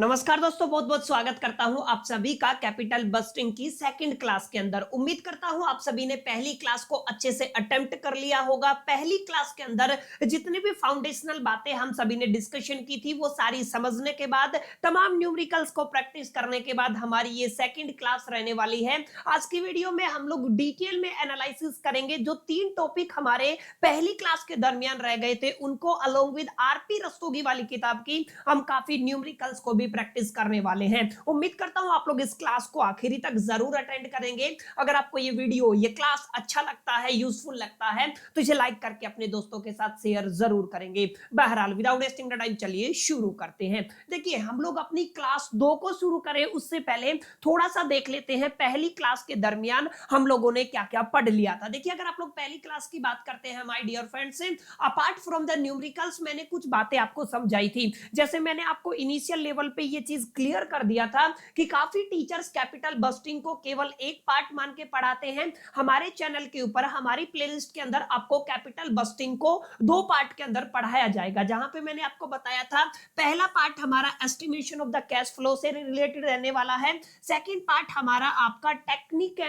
नमस्कार दोस्तों, बहुत बहुत स्वागत करता हूं आप सभी का कैपिटल बस्टिंग की सेकंड क्लास के अंदर। उम्मीद करता हूं आप सभी ने पहली क्लास को अच्छे से अटेम्प्ट कर लिया होगा। पहली क्लास के अंदर जितनी भी फाउंडेशनल बातें हम सभी ने डिस्कशन की थी वो सारी समझने के बाद, तमाम न्यूमेरिकल्स को प्रैक्टिस करने के बाद हमारी ये सेकंड क्लास रहने वाली है। आज की वीडियो में हम लोग डिटेल में एनालिसिस करेंगे। जो 3 टॉपिक हमारे पहली क्लास के दरमियान रह गए थे उनको अलोंग विद आरपी रस्तोगी वाली किताब की हम काफी न्यूमेरिकल्स को भी प्रैक्टिस करने वाले हैं। उम्मीद करता हूं आप लोग इस क्लास को आखिरी तक जरूर अटेंड करेंगे। अगर आपको ये वीडियो, ये क्लास अच्छा लगता है, यूजफुल लगता है तो इसे लाइक करके अपने दोस्तों के साथ शेयर जरूर करेंगे। बहरहाल विदाउट वेस्टिंग द टाइम चलिए शुरू करते हैं। देखिए, हम लोग अपनी क्लास 2 को शुरू करें उससे पहले थोड़ा सा देख लेते हैं पहली क्लास के दरमियान हम लोगों ने क्या क्या पढ़ लिया था। देखिए, अगर आप लोग पहली क्लास की बात करते हैं my dear friends, apart from the numericals मैंने कुछ बातें आपको समझाई थी। जैसे मैंने आपको इनिशियल लेवल पे ये चीज क्लियर कर दिया था कि काफी टीचर्स कैपिटल बस्टिंग को केवल एक पार्ट मान के पढ़ाते हैं। हमारे चैनल के ऊपर, हमारी प्लेलिस्ट के अंदर आपको कैपिटल बस्टिंग को 2 पार्ट के अंदर पढ़ाया जाएगा। जहां पे मैंने आपको बताया था पहला पार्ट हमारा estimation of the cash flow से रिलेटेड रहने वाला है। सेकंड पार्ट हमारा आपका टेक्निक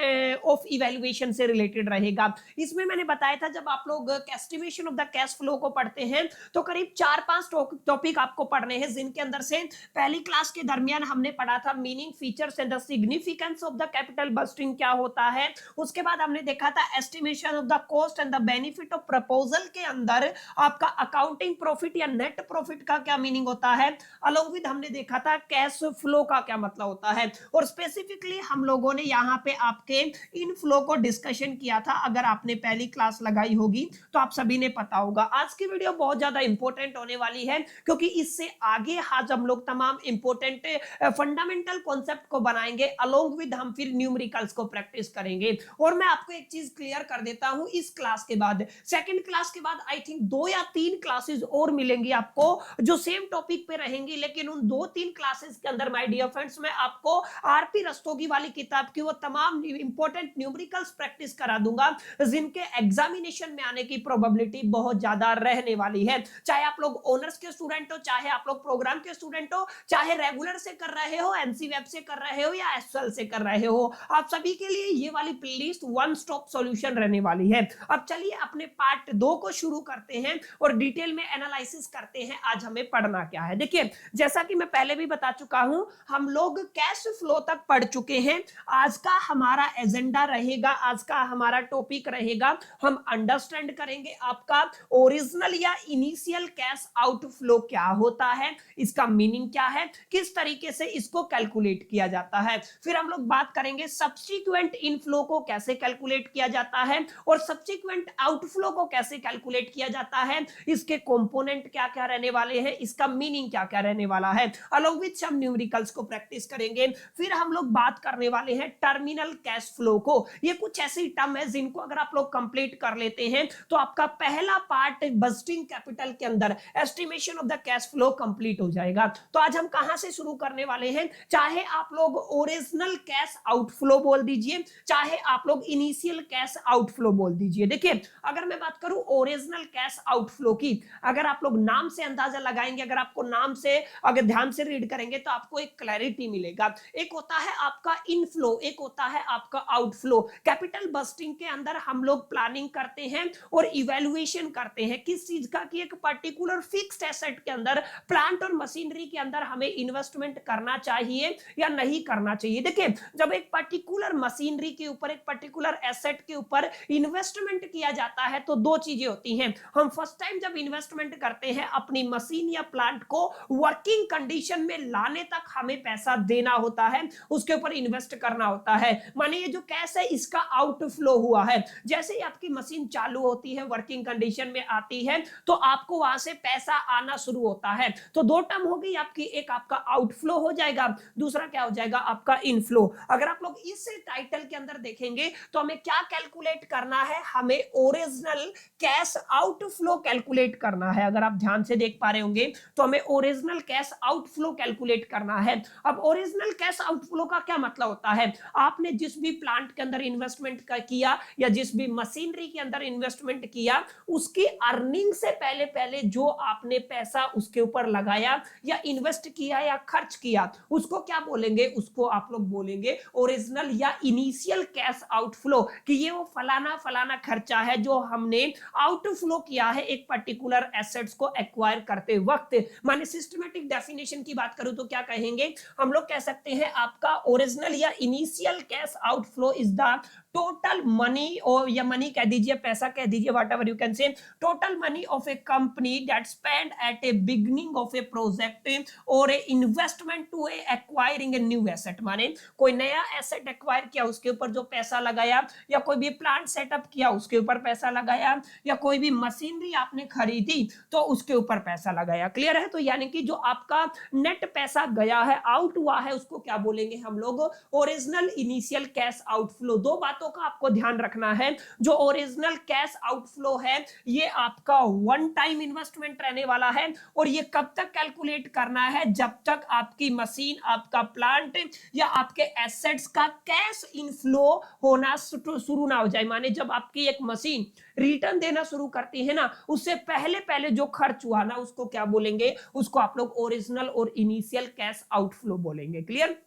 ऑफ इवैल्यूएशन से रिलेटेड रहेगा। इसमें मैंने बताया था जब आप लोग estimation of the cash flow को पढ़ते हैं तो करीब 4-5 टॉपिक आपको पढ़ने हैं, जिनके अंदर से पहली क्लास के दरमियान हमने पढ़ा था meaning, features and the significance of the capital budgeting क्या होता है। उसके बाद हमने देखा था estimation of the cost and the benefit of proposal के अंदर आपका अकाउंटिंग प्रॉफिट या नेट प्रॉफिट का क्या मीनिंग होता है। अलोंग विद हमने देखा था कैश फ्लो का क्या मतलब होता है, और स्पेसिफिकली हम लोगों ने यहाँ पे आपके इन फ्लो को डिस्कशन किया था। अगर आपने पहली क्लास लगाई होगी तो आप सभी ने पता होगा। आज की वीडियो बहुत ज्यादा इंपॉर्टेंट होने वाली है क्योंकि इससे आगे आज हम लोग तमाम इंपॉर्टेंट फंडामेंटल कॉन्सेप्ट को बनाएंगे। अलोंग विद हम फिर न्यूमेरिकल्स को प्रैक्टिस करेंगे। और मैं आपको एक चीज क्लियर कर देता हूं, इस क्लास के बाद, सेकंड क्लास के बाद आई थिंक 2 या 3 क्लासेस और मिलेंगी आपको जो सेम टॉपिक पे रहेंगी। लेकिन उन 2-3 क्लासेस के अंदर माय डियर फ्रेंड्स मैं आपको आरपी रस्तोगी वाली किताब की वो तमाम इंपॉर्टेंट न्यूमेरिकल्स प्रैक्टिस करा दूंगा जिनके एग्जामिनेशन में आने की प्रोबेबिलिटी बहुत ज्यादा रहने वाली है। चाहे आप लोग ऑनर्स के स्टूडेंट हो, चाहे आप लोग प्रोग्राम के स्टूडेंट हो, चाहे रेगुलर से कर रहे हो, एनसी वेब से कर रहे हो या एसएल से कर रहे हो, आप सभी के लिए ये वाली प्लेलिस्ट वन स्टॉप सॉल्यूशन रहने वाली है। अब चलिए अपने पार्ट 2 को शुरू करते हैं और डिटेल में एनालिसिस करते हैं आज हमें पढ़ना क्या है। देखिए, जैसा कि मैं पहले भी बता चुका हूं, हम लोग कैश फ्लो तक पढ़ चुके हैं। आज का हमारा एजेंडा रहेगा, आज का हमारा टॉपिक रहेगा, हम अंडरस्टैंड करेंगे आपका ओरिजिनल या इनिशियल कैश आउटफ्लो क्या होता है, इसका मीनिंग क्या है, किस तरीके से इसको कैलकुलेट किया जाता है। फिर हम लोग बात करेंगे सब्सिक्वेंट इनफ्लो को कैसे कैलकुलेट किया जाता है और सब्सिक्वेंट आउटफ्लो को कैसे कैलकुलेट किया जाता है, इसके कंपोनेंट क्या क्या रहने वाले हैं, इसका मीनिंग क्या क्या रहने वाला है। अलोंग विद सम न्यूमेरिकल्स को प्रैक्टिस करेंगे। फिर हम लोग बात करने वाले हैं टर्मिनल कैश फ्लो को। ये कुछ ऐसी टर्म है जिनको अगर आप लोग कंप्लीट कर लेते हैं तो आपका पहला पार्ट बस्टिंग कैपिटल के अंदर estimation of the cash flow complete हो जाएगा। तो आज हम कहां से शुरू करने वाले हैं, चाहे आप लोग ओरिजिनल कैश आउटफ्लो बोल दीजिए, चाहे आप लोग इनिशियल कैश आउटफ्लो बोल दीजिए। देखिए, अगर मैं बात करूं ओरिजिनल कैश आउटफ्लो की, अगर आप लोग नाम से अंदाजा लगाएंगे, अगर आपको नाम से अगर ध्यान से रीड करेंगे तो आपको एक क्लैरिटी मिलेगा। एक होता है आपका इनफ्लो, एक होता है आपका आउटफ्लो। कैपिटल बस्टिंग के अंदर हम लोग प्लानिंग करते हैं और इवैल्यूएशन करते हैं किस चीज का, कि एक पर्टिकुलर फिक्स्ड एसेट के अंदर, प्लांट और मशीनरी के अंदर हमें इन्वेस्टमेंट करना चाहिए या नहीं करना चाहिए। देखिए, जब एक पर्टिकुलर मशीनरी के ऊपर, एक पर्टिकुलर एसेट के ऊपर इन्वेस्टमेंट किया जाता है तो 2 चीजें होती हैं। हम फर्स्ट टाइम जब इन्वेस्टमेंट करते हैं अपनी मशीन या प्लांट को वर्किंग कंडीशन में लाने तक हमें पैसा देना होता है, उसके ऊपर इन्वेस्ट करना होता है। माने ये जो कैश है इसका आउटफ्लो हुआ है। जैसे ही आपकी मशीन चालू होती है, वर्किंग कंडीशन में आती है, तो आपको वहां से पैसा आना शुरू होता है। तो 2 टर्म हो गई आपकी, एक आपका आउटफ्लो हो जाएगा, दूसरा क्या हो जाएगा आपका इनफ्लो। अगर आप लोग इस टाइटल के अंदर देखेंगे तो हमें क्या कैलकुलेट करना है, हमें ओरिजिनल कैश आउटफ्लो कैलकुलेट करना है। अगर आप ध्यान से देख पा रहे होंगे तो हमें ओरिजिनल कैश आउटफ्लो कैलकुलेट करना है। अब ओरिजिनल कैश आउटफ्लो का क्या मतलब होता है, आपने जिस भी प्लांट के अंदर इन्वेस्टमेंट किया या जिस भी मशीनरी के अंदर इन्वेस्टमेंट किया, उसकी अर्निंग से पहले पहले जो आपने पैसा उसके ऊपर लगाया या इन्वेस्ट किया या खर्च किया उसको क्या बोलेंगे, उसको आप लोग बोलेंगे ओरिजिनल या इनिशियल कैश आउटफ्लो, कि ये वो फलाना फलाना खर्चा है जो हमने आउटफ्लो किया है एक पर्टिकुलर एसेट्स को एक्वायर करते वक्त। माने सिस्टमैटिक डेफिनेशन की बात करूं तो क्या कहेंगे, हम लोग कह सकते हैं आपका ओरिजिनल या initial cash outflow is the total money, और या मनी कह दीजिए, पैसा कह दीजिए, whatever you can say, total money of a company that spend at a beginning of a project और a investment to a acquiring a new asset. माने कोई नया एसेट एक्वायर किया उसके ऊपर जो पैसा लगाया, या कोई भी प्लांट सेटअप किया उसके ऊपर पैसा लगाया, या कोई भी मशीनरी आपने खरीदी तो उसके ऊपर पैसा लगाया। क्लियर है? तो यानी कि जो आपका नेट पैसा गया है, आउट हुआ है, उसको क्या बोलेंगे हम लोग, ओरिजिनल इनिशियल कैश आउटफ्लो। दो बातों का आपको ध्यान रखना है, जो ओरिजिनल कैश आउटफ्लो है ये आपका वन टाइम इन्वेस्टमेंट रहने वाला है, और ये कब तक कैलकुलेट करना है, जब तक आपकी मशीन, आपका प्लांट या आपके एसेट्स का कैश इनफ्लो होना शुरू ना हो जाए। माने जब आपकी एक मशीन रिटर्न देना शुरू करती है ना, उससे पहले पहले जो खर्च हुआ ना उसको क्या बोलेंगे, उसको आप लोग ओरिजिनल और इनिशियल कैश आउटफ्लो बोलेंगे। क्लियर?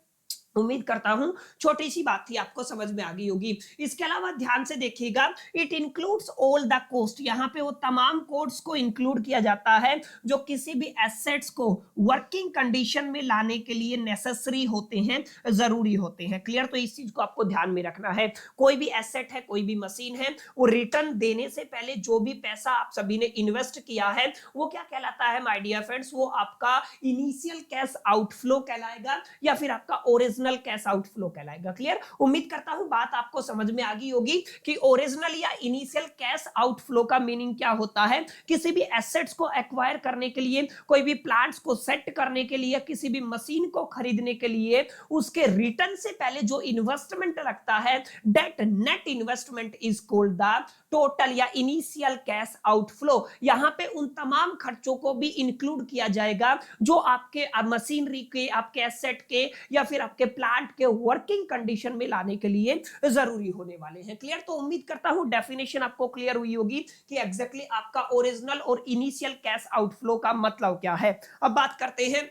उम्मीद करता हूं छोटी सी बात थी, आपको समझ में आ गई होगी। इसके अलावा ध्यान से देखिएगा, it includes all the cost, यहां पे वो तमाम कॉस्ट को इंक्लूड किया जाता है जो किसी भी एसेट्स को वर्किंग कंडीशन में लाने के लिए नेसेसरी होते हैं, जरूरी होते हैं। क्लियर? तो इस चीज को आपको ध्यान में रखना है। कोई भी एसेट है, कोई भी मशीन है, वो रिटर्न देने से पहले जो भी पैसा आप सभी ने इन्वेस्ट किया है वो क्या कहलाता है माय डियर फ्रेंड्स, वो आपका इनिशियल कैश आउटफ्लो कहलाएगा या फिर आपका ओरिजिनल कैश आउटफ्लो कहलाएगा। क्लियर? उम्मीद करता हूं बात आपको समझ में आ गई होगी कि ओरिजिनल या इनिशियल कैश आउटफ्लो का मीनिंग क्या होता है। किसी भी एसेट्स को एक्वायर करने के लिए, कोई भी प्लांट्स को सेट करने के लिए, किसी भी मशीन को खरीदने के लिए उसके रिटर्न से पहले जो इन्वेस्टमेंट लगता है, that net investment is called the total या इनिशियल कैश आउटफ्लो। यहां पे उन तमाम खर्चों को भी इंक्लूड किया जाएगा जो आपके मशीनरी के, आपके एसेट के या फिर आपके प्लांट के वर्किंग कंडीशन में लाने के लिए जरूरी होने वाले हैं। क्लियर? तो उम्मीद करता हूं डेफिनेशन आपको क्लियर हुई होगी कि एग्जैक्टली आपका ओरिजिनल और इनिशियल कैश आउटफ्लो का मतलब क्या है। अब बात करते हैं,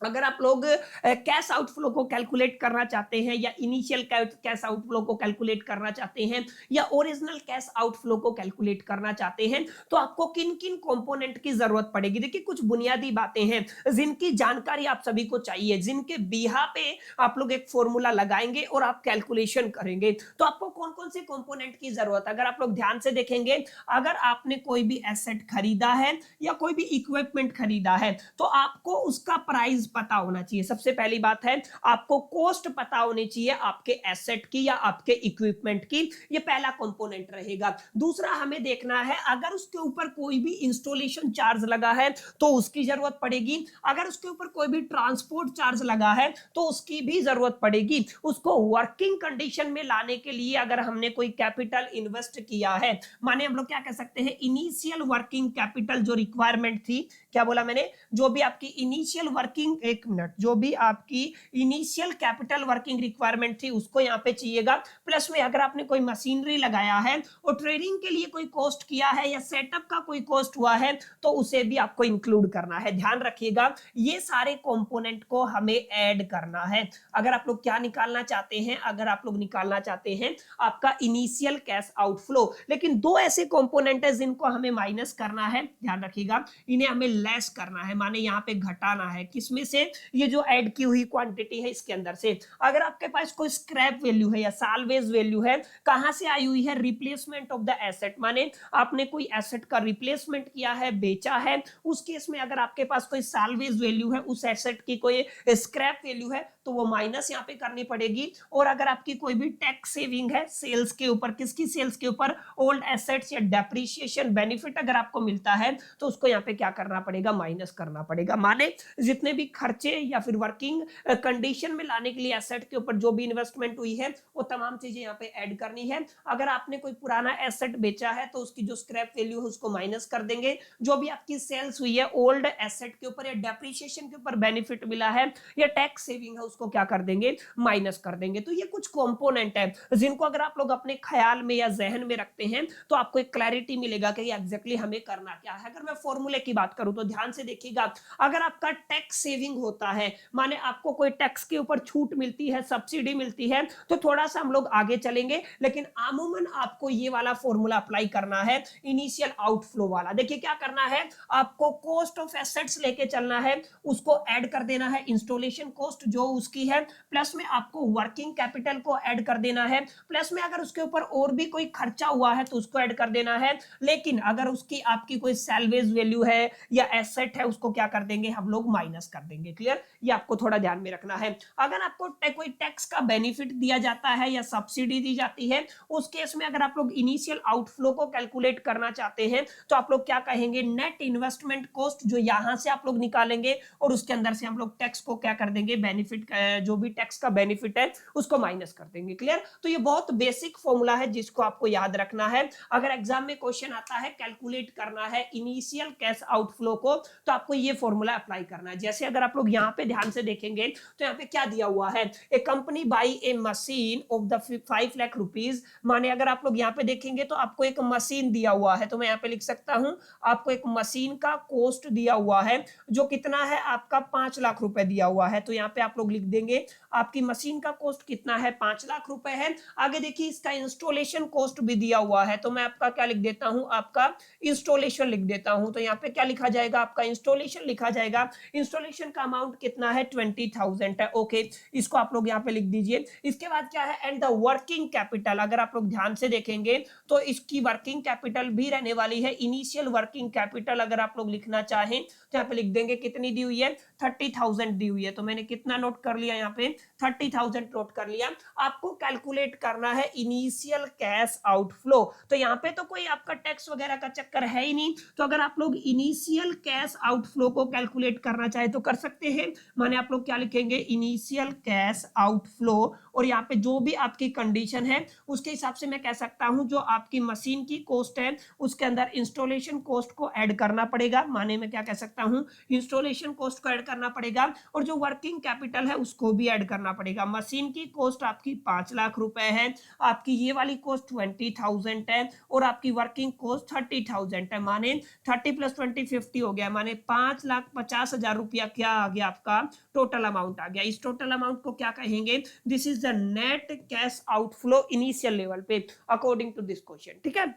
अगर आप लोग कैश आउटफ्लो को कैलकुलेट करना चाहते हैं या इनिशियल कैश आउटफ्लो को कैलकुलेट करना चाहते हैं या ओरिजिनल कैश आउटफ्लो को कैलकुलेट करना चाहते हैं, तो आपको किन किन कंपोनेंट की जरूरत पड़ेगी। देखिए कुछ बुनियादी बातें हैं जिनकी जानकारी आप सभी को चाहिए, जिनके बिहा पे आप लोग एक फॉर्मूला लगाएंगे और आप कैलकुलेशन करेंगे। तो आपको कौन कौन से कंपोनेंट की जरूरत है, अगर आप लोग ध्यान से देखेंगे, अगर आपने कोई भी एसेट खरीदा है या कोई भी इक्विपमेंट खरीदा है तो आपको उसका प्राइस पता होना चाहिए। सबसे पहली बात है आपको कॉस्ट पता होनी चाहिए आपके एसेट की या आपके इक्विपमेंट की, ये पहला कंपोनेंट रहेगा। दूसरा हमें देखना है अगर उसके ऊपर कोई भी इंस्टॉलेशन चार्ज लगा है तो उसकी जरूरत पड़ेगी, अगर उसके ऊपर कोई भी ट्रांसपोर्ट चार्ज लगा है तो उसकी भी जरूरत पड़ेगी। उसको वर्किंग कंडीशन में लाने के लिए अगर हमने कोई कैपिटल इन्वेस्ट किया है, माने हम लोग क्या कह सकते हैं, इनिशियल वर्किंग कैपिटल जो रिक्वायरमेंट थी, क्या बोला मैंने, जो भी आपकी इनिशियल वर्किंग, एक मिनट, जो भी आपकी इनिशियल कैपिटल वर्किंग रिक्वायरमेंट थी उसको यहाँ पे चाहिएगा। प्लस में अगर आपने कोई मशीनरी लगाया है और ट्रेडिंग के लिए कोई कॉस्ट किया है या सेटअप का कोई कॉस्ट हुआ है तो उसे भी आपको इंक्लूड करना है। ध्यान रखिएगा ये सारे कंपोनेंट को हमें ऐड करना है। अगर आप लोग क्या निकालना चाहते हैं, अगर आप लोग निकालना चाहते हैं आपका इनिशियल कैश आउटफ्लो, लेकिन दो ऐसे कंपोनेंट है जिनको हमें माइनस करना है, ध्यान रखिएगा, इन्हें हमें लेस करना है, माने यहाँ पे घटाना है। किसमें से? ये जो ऐड की हुई क्वांटिटी है इसके अंदर से। अगर आपके पास कोई स्क्रैप वैल्यू है या साल्वेज वैल्यू है, कहां से आई हुई है, रिप्लेसमेंट ऑफ द एसेट, माने आपने कोई एसेट का रिप्लेसमेंट किया है, बेचा है, उस केस में अगर आपके पास कोई साल्वेज वैल्यू है, उस एसेट की कोई स्क्रैप वैल्यू है तो वो माइनस यहाँ पे करनी पड़ेगी। और अगर आपकी कोई भी टैक्स सेविंग है सेल्स के ऊपर, किसकी सेल्स के ऊपर, ओल्ड एसेट्स या डेप्रिसिएशन बेनिफिट अगर आपको मिलता है तो उसको यहाँ पे क्या करना पड़ेगा, माइनस करना पड़ेगा। माने जितने भी खर्चे या फिर वर्किंग कंडीशन में लाने के लिए एसेट के ऊपर जो भी इन्वेस्टमेंट हुई है वो तमाम चीजें यहाँ पे ऐड करनी है। अगर आपने कोई पुराना एसेट बेचा है तो उसकी जो स्क्रैप वैल्यू है उसको माइनस कर देंगे। जो भी आपकी सेल्स हुई है ओल्ड एसेट के ऊपर या डेप्रिसिएशन के ऊपर बेनिफिट मिला है या टैक्स सेविंग है उसको क्या कर देंगे, माइनस कर देंगे। तो ये कुछ कंपोनेंट है जिनको अगर आप लोग अपने ख्याल में या जहन में रखते हैं तो आपको एक क्लैरिटी मिलेगा कि एग्जैक्टली हमें करना क्या है। अगर मैं फॉर्मूले की बात करूं तो ध्यान से देखिएगा, अगर आपका टैक्स सेविंग होता है, माने आपको कोई टैक्स के ऊपर छूट मिलती है, सब्सिडी मिलती है, तो थोड़ा सा हम लोग आगे चलेंगे, लेकिन आमूमन आपको ये वाला फॉर्मूला अप्लाई करना है, इनिशियल आउटफ्लो वाला। देखिए क्या करना है, आपको कॉस्ट ऑफ एसेट्स लेके चलना है, उसको ऐड कर देना है, इंस्टॉलेशन कॉस्ट जो उसकी है, प्लस में आपको वर्किंग कैपिटल को ऐड कर देना है, प्लस में अगर उसके ऊपर और भी कोई खर्चा हुआ है तो उसको ऐड कर देना है। लेकिन अगर उसकी आपकी कोई सैल्वेज वैल्यू है या एसेट है, उसको क्या कर देंगे हम लोग, माइनस कर देंगे। क्लियर, ये आपको थोड़ा ध्यान में रखना है। अगर आपको कोई टैक्स का बेनिफिट दिया जाता है या सब्सिडी दी जाती है, उस केस में अगर आप लोग इनिशियल आउटफ्लो को कैलकुलेट करना चाहते हैं तो आप लोग क्या कहेंगे, नेट इन्वेस्टमेंट कॉस्ट जो यहां से आप लोग निकालेंगे और उसके अंदर से हम लोग टैक्स को क्या कर देंगे, बेनिफिट जो भी टैक्स का बेनिफिट है उसको माइनस कर देंगे। क्लियर, तो ये बहुत बेसिक फॉर्मूला है जिसको आपको याद रखना है। अगर एग्जाम में क्वेश्चन आता है कैलकुलेट करना है इनिशियल कैश आउटफ्लो को, तो आपको ये फॉर्मूला अप्लाई करना है। जैसे अगर आप लोग यहाँ पे ध्यान से देखेंगे तो यहाँ पे क्या दिया हुआ है, a company by a machine of the 5 lakh rupees, माने अगर आप लोग यहाँ पे देखेंगे तो आपको एक मशीन दिया हुआ है, तो मैं यहाँ पे लिख सकता हूं आपको एक मशीन का कॉस्ट दिया हुआ है जो कितना है आपका 5 लाख रुपए दिया हुआ है। तो यहाँ पे आप लोग लिख देंगे आपकी मशीन का कॉस्ट कितना है, 5 लाख रुपए है। आगे देखिए इसका इंस्टॉलेशन कॉस्ट भी दिया हुआ है, तो मैं आपका क्या लिख देता हूं, आपका इंस्टॉलेशन लिख देता हूं। तो यहाँ पे क्या लिखा जाएगा, आपका इंस्टॉलेशन लिखा जाएगा। इंस्टॉलेशन का अमाउंट कितना है, 20,000 है। ओके, इसको आप लोग यहाँ पे लिख दीजिए। इसके बाद क्या है, एंड द वर्किंग कैपिटल, अगर आप लोग ध्यान से देखेंगे तो इसकी वर्किंग कैपिटल भी रहने वाली है। इनिशियल वर्किंग कैपिटल अगर आप लोग लिखना चाहें तो यहाँ पे लिख देंगे कितनी दी हुई है, 30,000 दी हुई है। तो मैंने कितना नोट कर लिया, यहाँ पे 30,000 नोट कर लिया। आपको कैलकुलेट करना है इनिशियल कैश आउटफ्लो। तो यहाँ पे तो कोई आपका टैक्स वगैरह का चक्कर है ही नहीं, तो अगर आप लोग इनिशियल कैश आउटफ्लो को कैलकुलेट करना चाहे तो कर सकते हैं। माने आप लोग क्या लिखेंगे, इनिशियल कैश आउटफ्लो, और यहाँ पे जो भी आपकी कंडीशन है उसके हिसाब से मैं कह सकता हूं जो आपकी मशीन की कॉस्ट है उसके अंदर इंस्टॉलेशन कॉस्ट को ऐड करना पड़ेगा। माने मैं क्या कह सकता हूं, इंस्टॉलेशन कॉस्ट को ऐड करना पड़ेगा और जो वर्किंग कैपिटल है उसको भी ऐड करना पड़ेगा। मशीन की कॉस्ट आपकी 5 लाख रुपए है, आपकी ये वाली कॉस्ट 20,000 है और आपकी वर्किंग कॉस्ट 30,000 है। माने 30 + 20 50 हो गया, माने 5,50,000 रुपया क्या आ गया, आपका टोटल अमाउंट आ गया। इस टोटल अमाउंट को क्या कहेंगे, this is the net cash outflow initial level पे अकॉर्डिंग टू दिस क्वेश्चन। ठीक है,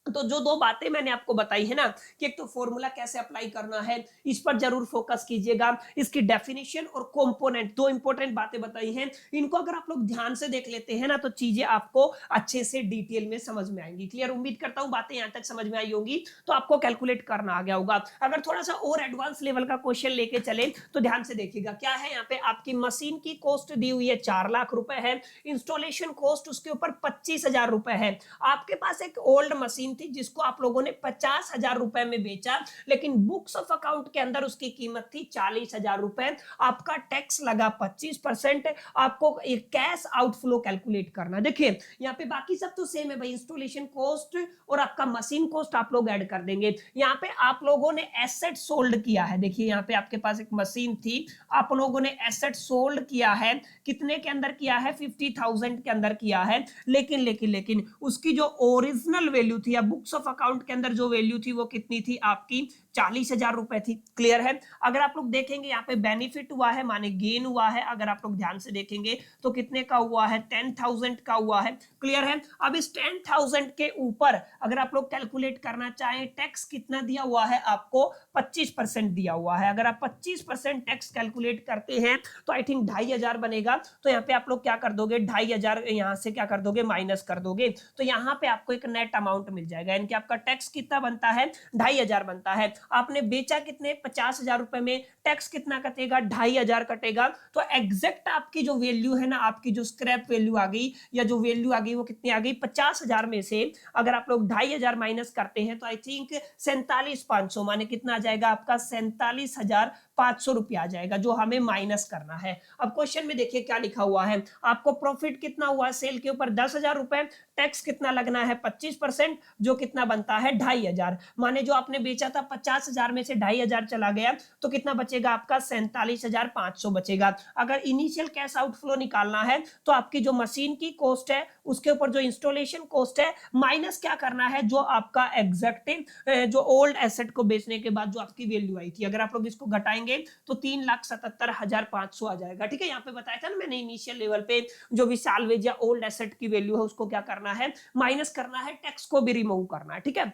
तो जो दो बातें मैंने आपको बताई है ना, कि एक तो फॉर्मूला कैसे अप्लाई करना है, इस पर जरूर फोकस कीजिएगा। इसकी डेफिनेशन और कंपोनेंट, दो इंपॉर्टेंट बातें बताई हैं, इनको अगर आप लोग ध्यान से देख लेते हैं ना तो चीजें आपको अच्छे से डिटेल में समझ में आएंगी। क्लियर, उम्मीद करता हूं बातें यहां तक समझ में आई होंगी, तो आपको कैलकुलेट करना आ गया होगा। अगर थोड़ा सा और एडवांस लेवल का क्वेश्चन लेके चले तो ध्यान से देखिएगा। क्या है यहाँ पे, आपकी मशीन की कॉस्ट दी हुई है 4 लाख रुपए है, इंस्टॉलेशन कॉस्ट उसके ऊपर 25,000 रुपए है। आपके पास एक ओल्ड मशीन थी जिसको आप लोगों ने 50,000 रुपए में बेचा, लेकिन बुक्स ऑफ अकाउंट के अंदर उसकी कीमत थी 40,000 रुपए। आपका टैक्स लगा 25%। आपको एक कैश आउटफ्लो कैलकुलेट करना। देखिए यहाँ पे बाकी सब तो सेम है भाई, इंस्टॉलेशन कॉस्ट और आपका मशीन कॉस्ट आप लोग ऐड कर देंगे। यहाँ पे आप लोगों ने एसेट सोल्ड किया है। देखिए यहाँ पे आपके पास एक मशीन थी, आप लोगों ने एसेट सोल्ड किया है, कितने के अंदर किया है, 50,000 के अंदर किया है। लेकिन लेकिन लेकिन उसकी जो ओरिजिनल वैल्यू थी या बुक्स ऑफ अकाउंट के अंदर जो वैल्यू थी वो कितनी थी, आपकी 40,000 रुपए थी। क्लियर है, अगर आप लोग देखेंगे यहाँ पे बेनिफिट हुआ है, माने गेन हुआ है, अगर आप लोग ध्यान से देखेंगे तो कितने का हुआ है, 10,000 का हुआ है। क्लियर है, अब इस 10,000 के ऊपर अगर आप लोग कैलकुलेट करना चाहें, टैक्स कितना दिया हुआ है, आपको 25% दिया हुआ है। अगर आप 25% टैक्स कैलकुलेट करते हैं तो आई थिंक 2,500 बनेगा। तो यहाँ पे आप लोग क्या कर दोगे, 2,500 यहाँ से क्या कर दोगे, माइनस कर दोगे, तो यहाँ पे आपको एक नेट अमाउंट मिल जाएगा। यानी कि आपका टैक्स कितना बनता है, 2,500 बनता है। आपने बेचा कितने, 50,000 रुपए में, टैक्स कितना कटेगा, 2,500 कटेगा। तो एग्जैक्ट आपकी जो वैल्यू है ना, आपकी जो स्क्रैप वैल्यू आ गई या जो वैल्यू आ गई वो कितनी आ गई, 50,000 में से अगर आप लोग 2,500 माइनस करते हैं तो आई थिंक 47,500, माने कितना आ जाएगा आपका, 47,500 रुपया आ जाएगा, जो हमें माइनस करना है। अब क्वेश्चन में देखिए क्या लिखा हुआ है, आपको प्रॉफिट कितना हुआ सेल के ऊपर, 10,000 रुपए, टैक्स कितना लगना है, 25%, जो कितना बनता है, 2,500। माने जो आपने बेचा था 50,000 में से 2,500 चला गया तो कितना बचेगा आपका, 47,500 बचेगा। अगर इनिशियल कैश आउटफ्लो निकालना है तो आपकी जो मशीन की कॉस्ट है उसके ऊपर जो इंस्टॉलेशन कॉस्ट है माइनस क्या करना है, जो आपका एग्जैक्ट जो ओल्ड एसेट को बेचने के बाद जो आपकी वैल्यू आई थी, अगर आप लोग इसको घटाएंगे करेंगे तो 3,77,500 आ जाएगा। ठीक है, यहाँ पे बताया था ना मैंने इनिशियल लेवल पे जो भी साल्वेज या ओल्ड एसेट की वैल्यू है उसको क्या करना है, माइनस करना है, टैक्स को भी रिमूव करना है। ठीक है,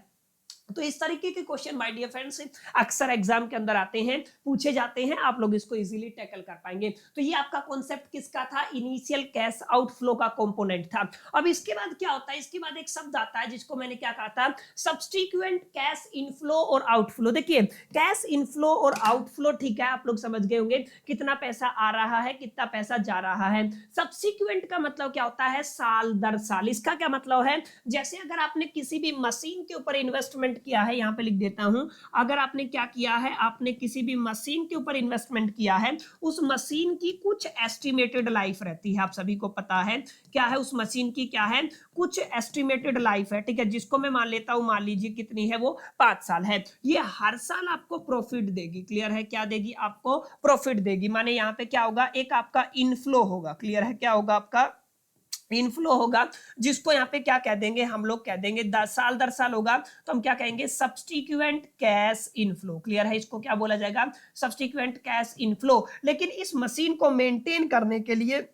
तो इस तरीके के क्वेश्चन माय डियर फ्रेंड्स अक्सर एग्जाम के अंदर आते हैं, पूछे जाते हैं, आप लोग इसको इजीली टैकल कर पाएंगे। तो ये आपका कॉन्सेप्ट किसका था, इनिशियल कैश आउटफ्लो का कंपोनेंट था। अब इसके बाद क्या होता है, इसके बाद एक शब्द आता है जिसको मैंने क्या कहा था, सब्स्टिक्वेंट कैश इनफ्लो और आउटफ्लो। देखिए कैश इनफ्लो और आउटफ्लो, ठीक है, आप लोग समझ गए होंगे कितना पैसा आ रहा है, कितना पैसा जा रहा है। सब्सिक्वेंट का मतलब क्या होता है, साल दर साल। इसका क्या मतलब है, जैसे अगर आपने किसी भी मशीन के ऊपर इन्वेस्टमेंट किया है, यहां पे लिख देता हूं, अगर आपने क्या किया है, आपने किसी भी मशीन के ऊपर इन्वेस्टमेंट किया है, उस मशीन की कुछ एस्टिमेटेड लाइफ रहती है, आप सभी को पता है क्या है, उस मशीन की क्या है, कुछ एस्टिमेटेड लाइफ है। ठीक है, जिसको मैं मान लेता हूं, मान लीजिए कितनी है वो, 5 साल है। ये हर साल आपको प्रॉफिट देगी, क्लियर है, क्या देगी, आपको प्रॉफिट देगी। माने यहां पे क्या होगा, एक आपका इनफ्लो होगा, क्लियर है, क्या होगा, आपका इनफ्लो होगा, जिसको यहाँ पे क्या कह देंगे, हम लोग कह देंगे 10 साल दर साल होगा, तो हम क्या कहेंगे, सब्स्टिक्वेंट कैश इनफ्लो। क्लियर है, इसको क्या बोला जाएगा, सब्स्टिक्वेंट कैश इनफ्लो। लेकिन इस मशीन को मेंटेन करने के लिए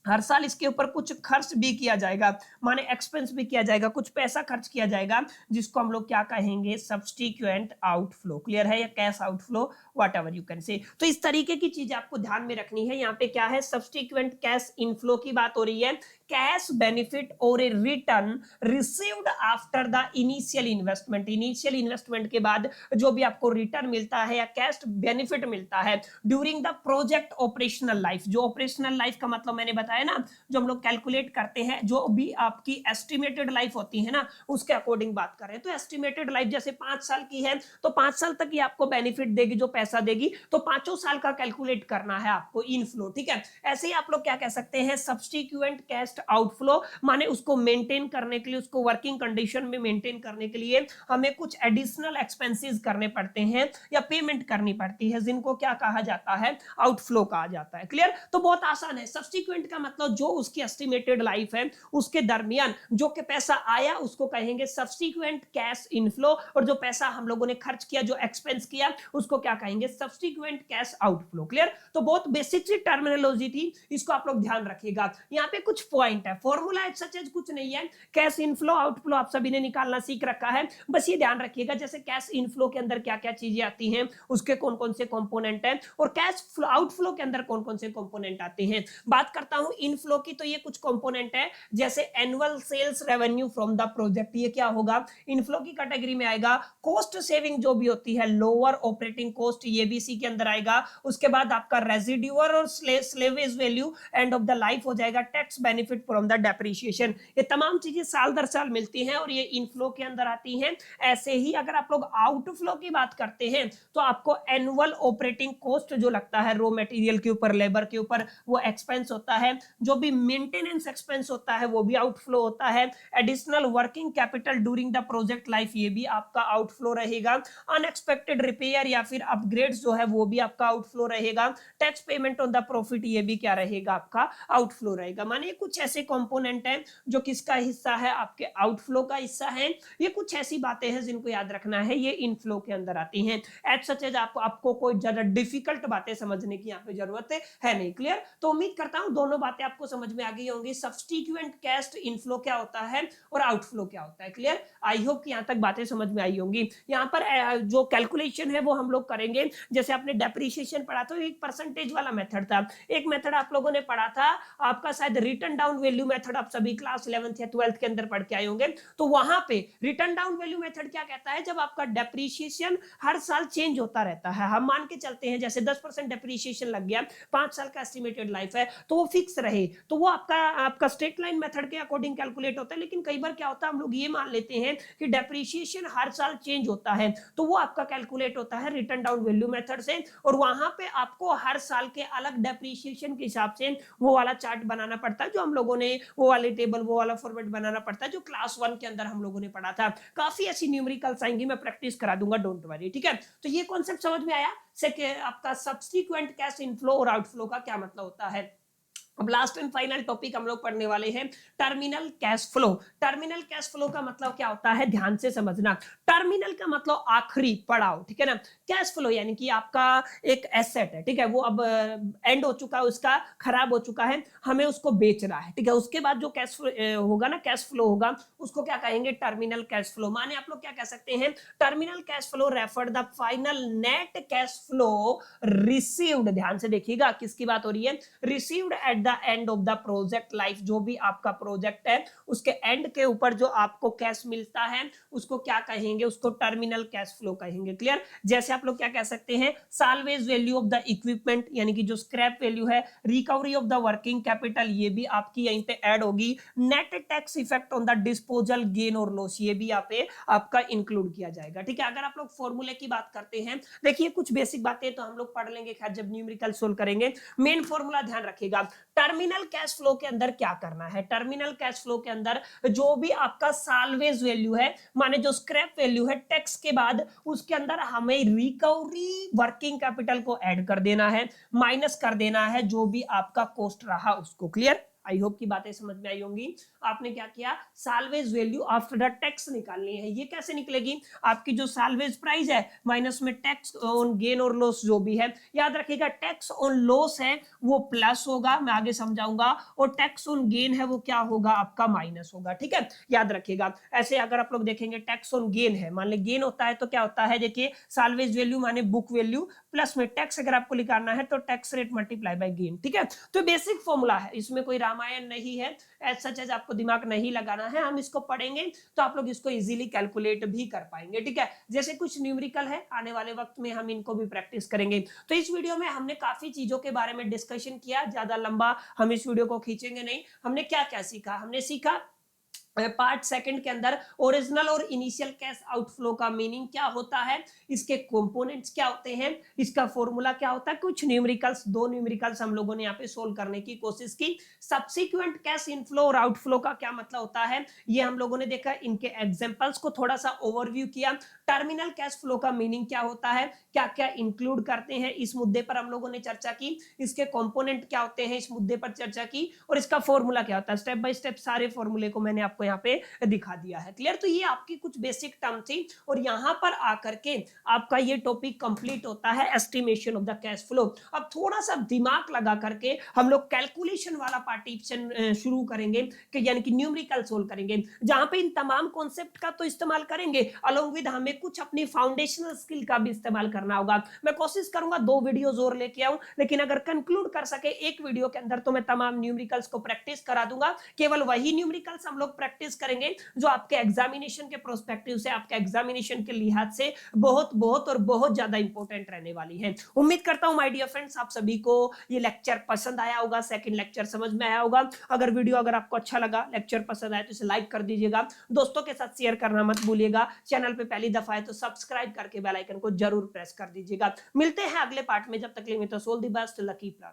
हर साल इसके ऊपर कुछ खर्च भी किया जाएगा, माने एक्सपेंस भी किया जाएगा, कुछ पैसा खर्च किया जाएगा, जिसको हम लोग क्या कहेंगे, सब्स्टिक्वेंट आउटफ्लो। क्लियर है, या cash outflow, what ever you can से। तो इस तरीके की चीज आपको ध्यान में रखनी है। यहाँ पे क्या है, सब्स्टिक्वेंट कैश इनफ्लो की बात हो रही है, कैश बेनिफिट और a return received after the initial investment. Initial investment के बाद जो भी आपको रिटर्न मिलता है या कैश बेनिफिट मिलता है during the project operational life. जो ऑपरेशनल लाइफ का मतलब मैंने बताया ना, जो हम लोग कैलकुलेट करते हैं, जो भी आपकी एस्टिमेटेड लाइफ होती है ना, उसके अकॉर्डिंग बात कर रहे हैं। तो एस्टिमेटेड लाइफ जैसे 5 साल की है, तो 5 साल तक ये आपको बेनिफिट देगी, जो पैसा देगी, तो 5 साल का कैलकुलेट करना है आपको इनफ्लो। ठीक है, ऐसे ही आप लोग क्या कह सकते हैं, सब्स्टिक्वेंट कैश आउटफ्लो, माने उसको मेंटेन करने के लिए, उसको वर्किंग कंडीशन में मेंटेन करने के लिए हमें कुछ एडिशनल एक्सपेंसेस करने पड़ते हैं या पेमेंट करनी पड़ती है, जिनको क्या कहा जाता है, आउटफ्लो कहा जाता है। क्लियर, तो बहुत आसान है। सब्स्टिक्वेंट का मतलब जो उसकी एस्टिमेटेड लाइफ है उसके दरमियान जो के पैसा आया उसको कहेंगे सब्स्टिक्वेंट कैश इनफ्लो, और जो पैसा हम लोगों ने खर्च किया, जो एक्सपेंस किया, उसको क्या कहेंगे, सब्स्टिक्वेंट कैश आउटफ्लो। क्लियर, तो बहुत बेसिक सी टर्मिनोलॉजी थी, इसको आप लोग ध्यान रखिएगा। यहाँ पे कुछ पॉइंट है, फॉर्मूला सच कुछ नहीं है, कैश इनफ्लो आउटफ्लो आप सभी ने निकालना सीख रखा है, बस ये ध्यान रखिएगा जैसे कैश इनफ्लो के अंदर क्या क्या चीजें आती हैं, उसके कौन कौन से कंपोनेंट हैं, और कैश आउटफ्लो के अंदर कौन कौन से कंपोनेंट आते हैं। बात करता हूं इनफ्लो की, तो ये कुछ कंपोनेंट है, जैसे annual sales revenue from the project, ये क्या होगा, इनफ्लो की कैटेगरी में आएगा। कॉस्ट सेविंग जो भी होती है, लोअर ऑपरेटिंग कॉस्ट, ये भी इसी के अंदर आएगा। उसके बाद आपका रेजिड्यूअल और salvage value end of the life हो जाएगा। Tax benefit from the depreciation, ये तमाम चीजें साल दर साल मिलती हैं और ये इनफ्लो के अंदर आती हैं। ऐसे ही अगर आप लोग आउटफ्लो की बात करते हैं, तो आपको एनुअल ऑपरेटिंग कॉस्ट जो लगता है, रॉ मटेरियल के ऊपर, लेबर के ऊपर, वो एक्सपेंस होता है। जो भी मेंटेनेंस एक्सपेंस होता है वो भी आउटफ्लो होता है। Additional working capital during the project life, ये भी आपका आउटफ्लो रहेगा। अनएक्सपेक्टेड रिपेयर या फिर अपग्रेड्स जो है वो भी आपका आउटफ्लो रहेगा। Tax payment on the profit, ये भी क्या रहेगा, आपका आउटफ्लो रहेगा। माने कुछ ऐसे कंपोनेंट हैं जो किसका हिस्सा है, आपके आउटफ्लो का हिस्सा है। ये कुछ ऐसी बातें हैं जिनको याद रखना है, ये इनफ्लो के अंदर आती हैं। एज सच एज आपको कोई ज्यादा डिफिकल्ट बातें समझने की यहाँ पे जरूरत है नहीं। क्लियर, तो उम्मीद करता हूं दोनों बातें आपको समझ में आ गई होंगी, सब्स्टिक्वेंट कैश इनफ्लो क्या होता है और आउटफ्लो क्या होता है। क्लियर, आई होप कि यहाँ तक बातें समझ में आई होंगी। यहाँ पर जो कैलकुलेशन है वो हम लोग करेंगे, जैसे आपने डेप्रिसिएशन पढ़ा तो एक परसेंटेज वाला मेथड था, एक मेथड आप लोगों ने पढ़ा था आपका शायद रिटर्न डाउन वैल्यू मेथड, आप सभी क्लास 11th या 12th के अंदर पढ़ के आए होंगे। तो वहां पे रिटर्न डाउन वैल्यू मेथड क्या कहता है, जब आपका डेप्रिसिएशन हर साल चेंज होता रहता है, हम मान के चलते हैं जैसे 10% डेप्रिसिएशन लग गया, 5 साल का एस्टिमेटेड लाइफ है, तो वो फिक्स रहे, तो वो आपका स्ट्रेट लाइन मेथड के अकॉर्डिंग कैलकुलेट होता है। लेकिन कई बार क्या होता है, हम लोग ये मान लेते हैं कि डेप्रिसिएशन हर साल चेंज होता है, तो वो आपका कैलकुलेट होता है रिटर्न डाउन वैल्यू मेथड से, और वहां पे आपको हर साल के अलग डेप्रिसिएशन के हिसाब से वो वाला चार्ट बनाना पड़ता है, जो हम लोगों ने वो वाले टेबल, वो वाला फॉर्मेट बनाना पड़ता है, जो क्लास 1 के अंदर हम लोगों ने पढ़ा था। काफी ऐसी न्यूमेरिकल्स आएंगी, मैं प्रैक्टिस करा दूंगा, डोंट वरी। ठीक है, तो ये कॉन्सेप्ट समझ में आया, आपका सब्स्टिक्वेंट कैश इनफ्लो और आउटफ्लो का क्या मतलब होता है। अब लास्ट एंड फाइनल टॉपिक हम लोग पढ़ने वाले हैं terminal cash flow. Terminal cash flow का मतलब क्या होता है, ध्यान से समझना। टर्मिनल का मतलब आखिरी पड़ाव, ठीक है ना। कैश फ्लो यानी कि आपका एक एसेट है, ठीक है, वो अब एंड हो चुका है, उसका खराब हो चुका है, हमें उसको बेचना है, ठीक है। उसके बाद जो कैश होगा ना, कैश फ्लो होगा, उसको क्या कहेंगे, टर्मिनल कैश फ्लो। माने आप लोग क्या कह सकते हैं, terminal cash flow refer the final net cash flow received, ध्यान से देखिएगा किसकी बात हो रही है, received at the end of the project life. जो भी आपका प्रोजेक्ट है उसके एंड के ऊपर जो आपको कैश मिलता है उसको क्या कहेंगे, उसको टर्मिनल कैश फ्लो कहेंगे। क्लियर। जैसे आप लोग क्या कह सकते हैं, salvage value of the equipment यानी कि जो स्क्रैप वैल्यू है, recovery of the working capital ये भी आपकी यहीं पे ऐड होगी, net tax effect on the disposal gain और लॉस ये भी यहाँ पे आपका इंक्लूड किया जाएगा, ठीक है। अगर आप लोग फॉर्मूले की बात करते हैं, देखिए कुछ बेसिक बातें तो हम लोग पढ़ लेंगे खैर जब न्यूमेरिकल सोल्व करेंगे। मेन फॉर्मूला ध्यान रखिएगा, टर्मिनल कैश फ्लो के अंदर क्या करना है, टर्मिनल कैश फ्लो के अंदर जो भी आपका सालवेज वैल्यू है, माने जो स्क्रैप वैल्यू है, टैक्स के बाद उसके अंदर हमें रिकवरी वर्किंग कैपिटल को ऐड कर देना है, माइनस कर देना है जो भी आपका कॉस्ट रहा उसको। क्लियर। आई होप की बातें समझ में आई होंगी। आपने क्या किया, salvage value after the tax निकालनी है। ये कैसे निकलेगी, आपकी जो सालवेज प्राइस है माइनस में टैक्स ऑन गेन और लॉस जो भी है, याद रखिएगा टैक्स ऑन लॉस है वो प्लस होगा, मैं आगे समझाऊंगा, और टैक्स ऑन गेन है वो क्या होगा, आपका माइनस होगा, ठीक है, याद रखिएगा। ऐसे अगर आप लोग देखेंगे टैक्स ऑन गेन है, मान ली गेन होता है तो क्या होता है, देखिए सालवेज वैल्यू माने बुक वैल्यू प्लस में टैक्स अगर आपको निकालना है तो tax rate multiply by gain, ठीक है। तो बेसिक फॉर्मूला है, इसमें कोई रामायण नहीं है, एज सच एज आपको दिमाग नहीं लगाना है, हम इसको पढ़ेंगे तो आप लोग इसको इजीली कैलकुलेट भी कर पाएंगे, ठीक है। जैसे कुछ न्यूमेरिकल है आने वाले वक्त में हम इनको भी प्रैक्टिस करेंगे। तो इस वीडियो में हमने काफी चीजों के बारे में डिस्कशन किया, ज्यादा लंबा हम इस वीडियो को खींचेंगे नहीं। हमने क्या क्या सीखा, हमने सीखा पार्ट सेकंड के अंदर ओरिजिनल और इनिशियल कैश आउटफ्लो का मीनिंग क्या होता है, इसके कंपोनेंट्स क्या होते हैं, इसका फॉर्मूला क्या होता है, कुछ न्यूमेरिकल्स, दो न्यूमेरिकल्स हम लोगों ने यहाँ पे सोल्व करने की कोशिश की। सब्सिक्वेंट कैश इनफ्लो और आउटफ्लो का क्या मतलब होता है ये हम लोगों ने देखा, इनके एग्जांपल्स को थोड़ा सा ओवरव्यू किया। टर्मिनल कैश फ्लो का मीनिंग क्या होता है, क्या क्या इंक्लूड करते हैं, इस मुद्दे पर हम लोगों ने चर्चा की। इसके कंपोनेंट क्या होते हैं इस मुद्दे पर चर्चा की, और इसका फॉर्मूला क्या होता है, स्टेप बाय स्टेप सारे फॉर्मूले को मैंने आपको यहाँ पे दिखा दिया है। क्लियर। तो ये आपकी कुछ बेसिक टर्म थी, और यहाँ पर आकर के आपका ये टॉपिक कंप्लीट होता है estimation of the cash flow. अब थोड़ा सा दिमाग लगा करके हम लोग कैलकुलेशन वाला पार्टीशन शुरू करेंगे, कि यानी कि न्यूमेरिकल सोल्व करेंगे, जहां पे इन तमाम कॉन्सेप्ट का तो इस्तेमाल करेंगे, अलोंग विद हमें कुछ अपनी फाउंडेशनल स्किल का भी इस्तेमाल करना होगा। मैं कोशिश करूंगा 2 वीडियोस और लेके आऊं, लेकिन अगर कंक्लूड कर सके एक वीडियो के अंदर तो मैं तमाम न्यूमेरिकल्स को प्रैक्टिस करा दूंगा। केवल वही न्यूमेरिकल्स हम लोग प्रैक्टिस करेंगे जो आपके एग्जामिनेशन के प्रोस्पेक्टिव से, आपके एग्जामिनेशन के लिहाज से बहुत बहुत और बहुत ज्यादा इंपॉर्टेंट रहने वाली है। उम्मीद करता हूं माय डियर फ्रेंड्स आप सभी को ये लेक्चर पसंद आया होगा, सेकंड लेक्चर समझ में आया होगा। अगर वीडियो अगर आपको अच्छा लगा, लेक्चर पसंद आया तो इसे लाइक कर दीजिएगा, दोस्तों के साथ शेयर करना मत भूलिएगा, चैनल पे पहली दफा है तो सब्सक्राइब करके बेल आइकन को जरूर प्रेस कर दीजिएगा। मिलते हैं अगले पार्ट में, जब तक के लिए तो sole the best, lucky plan.